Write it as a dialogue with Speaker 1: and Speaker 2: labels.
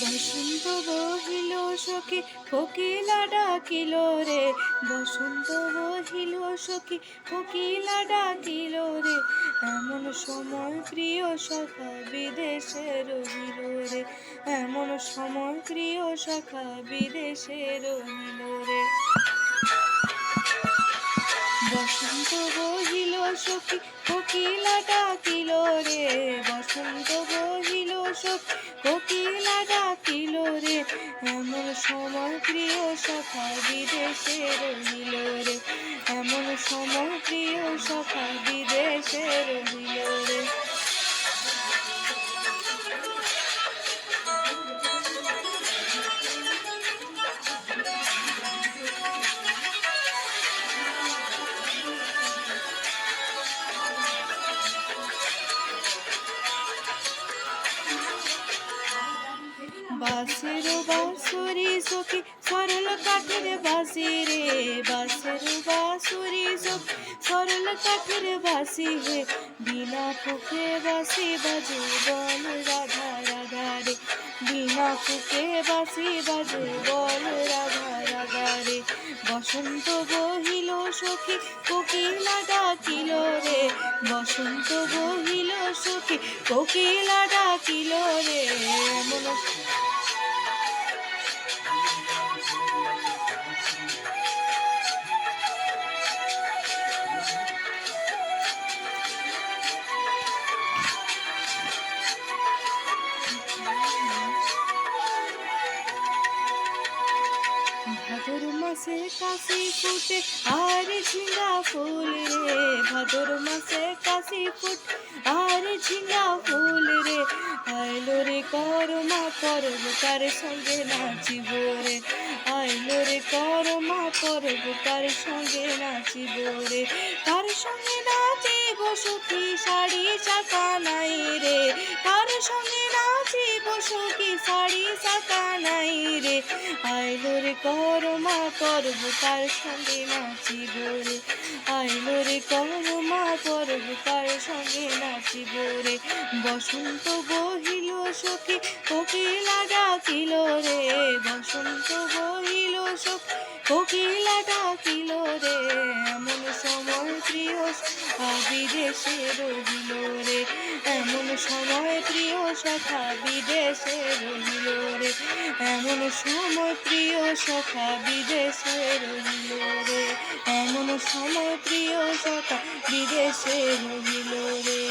Speaker 1: বসন্ত বহিল সখী কোকিলা ডাকিল রে, বসন্ত বহিল সখী কোকিলা ডাকিল রে, এমন সময় প্রিয় সখা বিদেশে রহিল রে, এমন সময় প্রিয় সখা বিদেশে রহিল রে। বসন্ত বহিল সখী কোকিলা ডাকিল রে, বসন্ত বহিল সখী কোকিলা ডাকিল রে, এমন সময় প্রিয় সখা বিদেশে রহিল রে, এমন সময় প্রিয় সখা বিদেশে রহিল রে। বাঁশের বাঁশুরি সখী সরল কাঠের বাঁশি রে, বাঁশের বাঁশুরি সখী সরল কাঠের বাঁশি হে, বিনা ফুকে বাঁশি বাজে বল রাধা রাধা রে, বিনা ফুকে বাঁশি বাজে বল রাধা রাধা রে। বসন্ত বহিল সখী কোকিলা ডাকিল রে, বসন্ত বহিল সখী কোকিলা ডাকিল রে, এমন ভাদর মাসে কাশি ফুটে আর ঝিঙ্গা ফুল রে, ভাদর মাসে কাশি ফুটে আর ঝিঙ্গা ফুল রে, আইলো রে করমা করব কার সঙ্গে নাচিব রে, আইলো রে করমা করব কার সঙ্গে নাচিব রে, কার সঙ্গে নাচিব সখী শাড়ি চাকা নাই রে, কার সঙ্গে নাচিব সখী শাড়ি চাকা নাই রে, আইলো রে করমা করব কার সঙ্গে নাচিব রে, আইলো রে করমা করব কার সঙ্গে নাচিব রে। বসন্ত বহিল সখী কোকিলা ডাকিল রে, বসন্ত বহিল সখী কোকিলা ডাকিল রে, এমন সময় প্রিয় সখা বিদেশে রহিল রে, এমন সময় প্রিয় সখা বিদেশে রহিল রে, এমন সময় প্রিয় সখা বিদেশে রহিল রে, এমন সময় প্রিয় সখা বিদেশে রহিল রে।